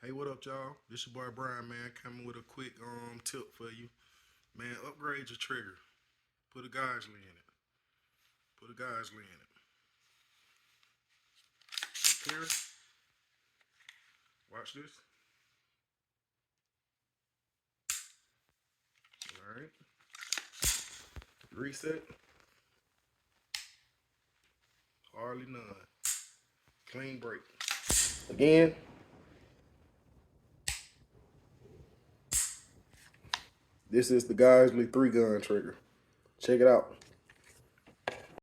Hey, what up, y'all? This your boy Brian, man, coming with a quick tip for you. Man, upgrade your trigger. Put a Geisley in it. Put a Geisley in it. Clear? Watch this. Alright. Reset. Hardly none. Clean break. Again. This is the Geisley 3-gun trigger. Check it out.